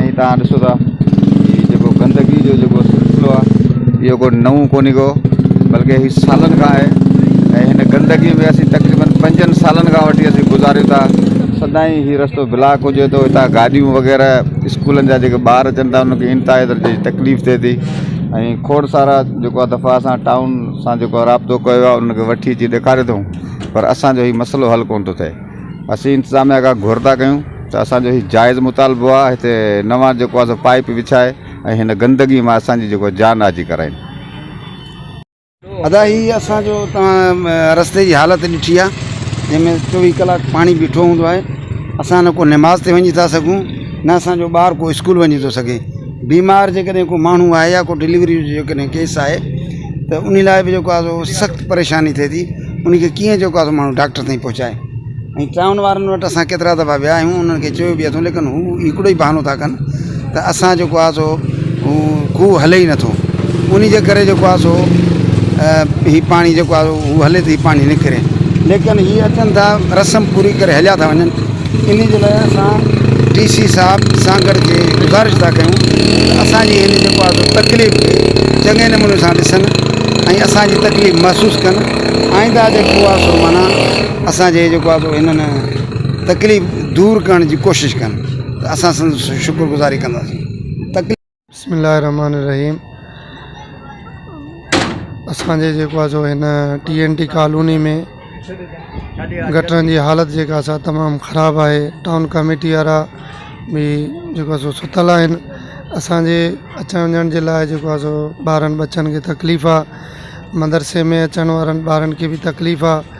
साईं तव्हां ॾिसो था जेको गंदगी जो जेको सिलसिलो आहे इहो को नओं कोन्हे को, बल्कि हीउ सालनि खां आहे। ऐं हिन गंदगी में असीं तक़रीबन 5 सालनि खां वठी असीं गुज़ारियूं था। सदाईं हीउ रस्तो ब्लॉक हुजे थो, हितां गाॾियूं वग़ैरह स्कूलनि जा जेके ॿार अचनि था उनखे इंतिहाई दर्जे जी तकलीफ़ थिए थी। ऐं खोड़ सारा जेको आहे दफ़ा असां टाउन सां जेको राब्तो कयो आहे उनखे वठी अची ॾेखारे थो, पर असांजो हीउ मसइलो हल कोन थो थिए। असीं इंतिज़ामिया खां घुर था कयूं त असांजो हीउ जाइज़ मुतालबो आहे हिते नवां जेको आहे पाइप विछाए ऐं हिन गंदगी मां असांजी जेको जान आजी कराइनि। अदा ही असांजो तव्हां रस्ते जी हालत ॾिठी आहे जंहिंमें 24 कलाक पाणी बीठो हूंदो आहे। असां न को नमाज़ ते वञी था सघूं, न असांजो ॿारु को स्कूल वञी थो सघे। बीमार जेकॾहिं को माण्हू आहे या को डिलीवरी जो जेकॾहिं केस आहे त उन लाइ बि जेको आहे सख़्तु परेशानी थिए थी। उनखे कीअं जेको आहे माण्हू डॉक्टर ताईं पहुचाए। ऐं टाउन वारनि वटि असां केतिरा दफ़ा विया आहियूं, उन्हनि खे चयो बि अथऊं, लेकिन हू हिकिड़ो ई बहानो था कनि त असां जेको आहे हू खूह हले ई नथो। उन जे करे जेको आहे ही पाणी जेको आहे हू हले त ही पाणी निकिरे, लेकिन हीअ अचनि था रस्म पूरी करे हलिया था वञनि। इन जे लाइ असां DC साहब सागर खे गुज़ारिश था कयूं त असांजी हिन जेको आहे तकलीफ़ चङे नमूने सां ॾिसनि ऐं असांजी तकलीफ़ महसूसु कनि। आईंदा जेको आहे सो माना असांजे जेको आहे हिननि तकलीफ़ दूरि करण जी कोशिशि कनि त असां संदसि शुक्रगुज़ारी कंदासीं। बिस्मिल्लाहिर्रहमानिर्रहीम। असांजे जेको आहे हिन TNT कॉलोनी में गटरनि जी हालति जेका असां तमामु ख़राबु आहे। टाउन कमेटी वारा बि जेको आहे सुतल आहिनि। असांजे अचण वञण जे लाइ जेको आहे ॿारनि बच्चनि खे तकलीफ़ आहे, मदरसे में अचण वारनि ॿारनि खे बि तकलीफ़ आहे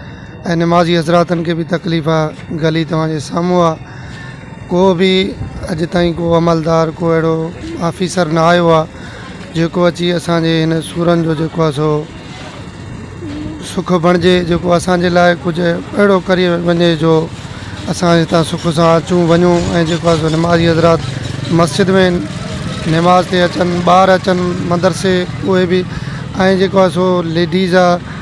ऐं नमाज़ी हज़रातनि खे बि तकलीफ़ आहे। गली तव्हांजे साम्हूं आहे, को बि अॼु ताईं को अमलदार को अहिड़ो ऑफिसर न आयो आहे जेको अची असांजे हिन सूरनि जो जेको आहे सुख बणिजे, जेको असांजे लाइ कुझु अहिड़ो करे वञे जो असां हितां सुख सां अचूं वञूं ऐं जेको आहे नमाज़ी हज़रात मस्जिद में नमाज़ ते अचनि, ॿार अचनि मदरसे उहे बि, ऐं जेको आहे लेडीज़ आहे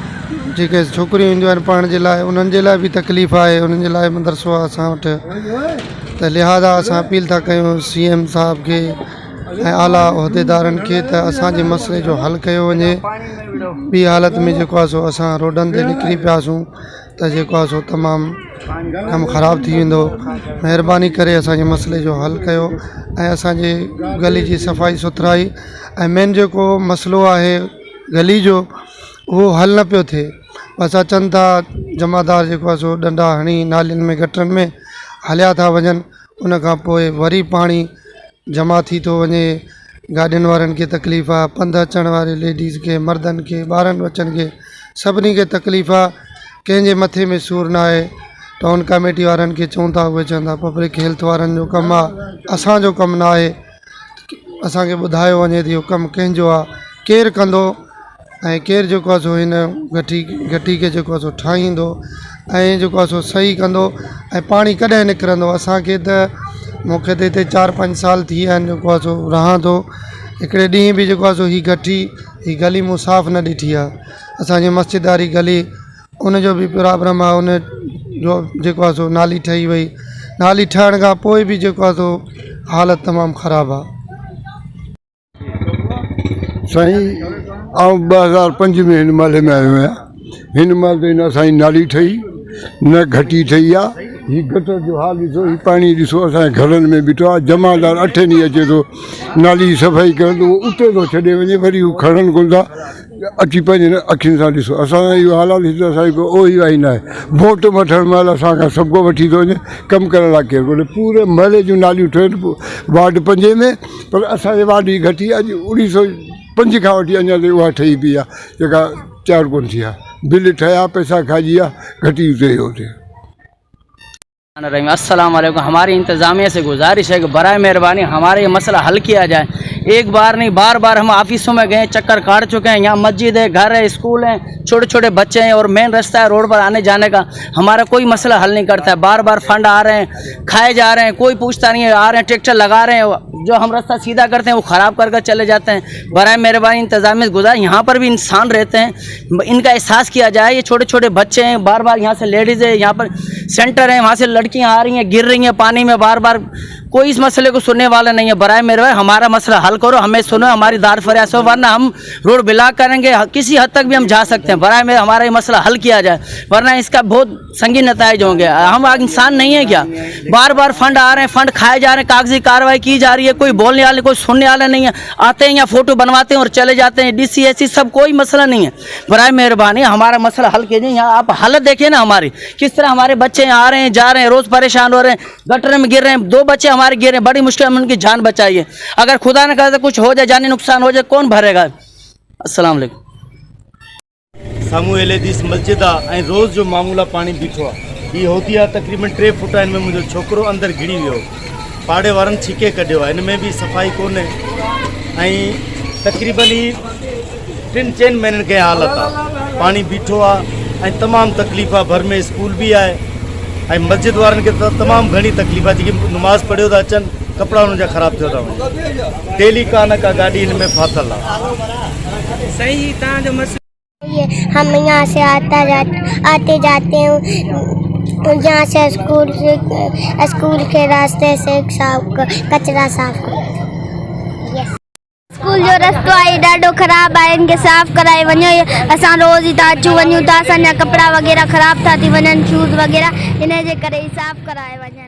जेके छोकिरियूं ईंदियूं आहिनि पढ़ण जे लाइ उन्हनि जे लाइ बि तकलीफ़ आहे। उन्हनि जे लाइ मदरसो आहे असां वटि, त लिहाज़ा असां अपील था कयूं CM साहब खे ऐं आला उहिदेदारनि खे त असांजे मसइले जो हल कयो वञे। ॿी हालति में जेको आहे असां रोडनि ते निकिरी पियासीं त जेको आहे तमामु कमु ख़राबु थी वेंदो। महिरबानी करे असांजे मसइले जो हल कयो ऐं असांजे गली जी सफ़ाई सुथराई ऐं मेन जेको मसइलो आहे गली जो उहो हल न पियो थिए। बसि अचनि था जमादार जेको आहे डंडा हणी नालियुनि में गटरनि में हलिया था वञनि, उन खां पोइ वरी पाणी जमा थी थो वञे। गाॾियुनि वारनि खे तकलीफ़ आहे, पंधु अचण वारे लेडीज़ खे, मर्दनि खे, ॿारनि बच्चनि खे सभिनी खे तकलीफ़ आहे। कंहिंजे मथे में सूरु न आहे। टाउन कमेटी वारनि खे चऊं था, उहे चवंदा पब्लिक हेल्थ वारनि जो कमु आहे, असांजो कमु न आहे। असांखे ॿुधायो वञे त इहो कमु कंहिंजो आहे, केरु कंदो ऐं केरु जेको आहे हिन घटी खे जेको आहे ठाहींदो ऐं जेको आहे सही कंदो ऐं पाणी कॾहिं निकिरंदो। असांखे त मूंखे त हिते 4-5 साल थी विया आहिनि जेको आहे रहां थो। हिकिड़े ॾींहुं बि जेको आहे ही गली मूं साफ़ न ॾिठी आहे। असांजी मस्जिद वारी गली उनजो बि प्रॉब्लम आहे। उन जो जेको आहे नाली ठही वई, नाली ठहण खां पोइ बि जेको आहे हालति तमामु ख़राबु आहे। साईं आउं 2005 में हिन महले में आयो आहियां। हिन महिल ताईं न असांजी नाली ठही न घटी ठही आहे। हीउ गटर जो हाल ॾिसो, हीउ पाणी ॾिसो असांजे घरनि में बीठो आहे। जमादार 8 ॾींहं अचे थो नाली जी सफ़ाई करण, त उहो उते थो छॾे वञे, वरी हू खणनि कोन था अची पंहिंजे अखियुनि सां ॾिसो। असांजो इहो हालात थी त असांजी को ओही वाही न आहे। वोट वठण महिल असांखां सभु को वठी थो वञे, कमु करण लाइ केरु कोन्हे। पूरे महले जूं नालियूं ठहिनि वार्ड 5 में, पर असांजे वार्ड जी घटी अॼु 1905 खां वठी अञा ताईं उहा ठही पई आहे, जेका तयारु कोन थी आहे। बिल ठहिया, पैसा खाइजी आहे, घटी उते होते। अस्सलाम वालेकुम। हमारी इंतज़ामिया से गुजारिश है कि बराए मेहरबानी हमारे ये मसला हल किया जाए। एक बार नहीं, बार बार हम ऑफिसों में गए, चक्कर काट चुके हैं। यहाँ मस्जिद है, घर है, स्कूल है, छोटे छोटे बच्चे हैं और मेन रास्ता है रोड पर आने जाने का। हमारा कोई मसला हल नहीं करता है। बार बार फंड आ रहे हैं, खाए जा रहे हैं, कोई पूछता नहीं है। आ रहे हैं ट्रैक्टर लगा रहे हैं, जो हम रास्ता सीधा करते हैं वो ख़राब कर कर चले जाते हैं। बराए मेहरबानी इंतज़ामिया से गुजारिश, यहाँ पर भी इंसान रहते हैं, इनका एहसास किया जाए। ये छोटे छोटे बच्चे हैं, बार बार यहाँ से लेडीज़ है, यहाँ पर सेंटर है, वहाँ से लड़कियाँ आ रही हैं, गिर रही हैं पानी में, बार बार कोई इस मसले को सुनने वाला नहीं है। बराए मेहरबानी हमारा मसला हल करो, हमें सुनो, हमारी दाद फरियाद सुनो, वरना हम रोड ब्लॉक करेंगे, किसी हद तक भी हम जा सकते हैं। बराए में हमारा ये मसला हल किया जाए, वरना इसका बहुत संगीन नताइज होंगे। हम इंसान नहीं है क्या? बार बार फंड आ रहे हैं, फंड खाए जा रहे हैं, कागजी कार्रवाई की जा रही है, कोई बोलने वाले कोई सुनने वाला नहीं है। आते हैं यहाँ फोटो बनवाते हैं और चले जाते हैं। DCSC सब कोई मसला नहीं है। बराए मेहरबानी हमारा मसला हल कीजिए। यहाँ आप हालत देखिए ना हमारी, किस तरह हमारे बच्चे यहाँ आ रहे हैं, जा रहे हैं, रोज़ परेशान हो रहे हैं, गटर में गिर रहे हैं। 2 बच्चे हमारे गिर रहे हैं, बड़ी मुश्किल में उनकी जान बचाइए। अगर खुदा न करे कुछ हो जाए, जानी नुकसान हो जाए, कौन भरेगा? अस्सलाम वालेकुम। सामू एलेदीस मस्जिद आहे ऐं रोज़ जो मामूला पानी बीठो आहे। ही होती आहे तक़रीबन 3 फुट हिन में मुंहिंजो छोकिरो अंदरि घिरी वियो, पाड़े वारनि छिके कढियो आहे। हिन में बि सफ़ाई कोन्हे ऐं तक़रीबन ही 3-4 महीननि खे हालत आहे। पाणी बीठो आहे ऐं तमामु तकलीफ़ आहे। भर में स्कूल बि आहे ऐं मस्जिद वारनि खे त तमामु घणी तकलीफ़ आहे। जेके नमाज़ पढ़ियो था अचनि, कपिड़ा हुननि जा ख़राबु थियो था वञनि। डेली का न का गाॾी हिन में फाथल आहे। सही तव्हांजो मसलो हम यहाँ से आते जाते हैं, यहाँ से स्कूल के रास्ते से कचरा साफ स्कूल जो रस्तो आहे ॾाढो ख़राबु आहे, इनखे साफ़ कराए वञो। असां रोज़ ई था अचूं वञूं था, असांजा कपिड़ा वग़ैरह ख़राबु था थी वञनि, शूज़ वग़ैरह, इन जे करे ई साफ़ कराए वञनि।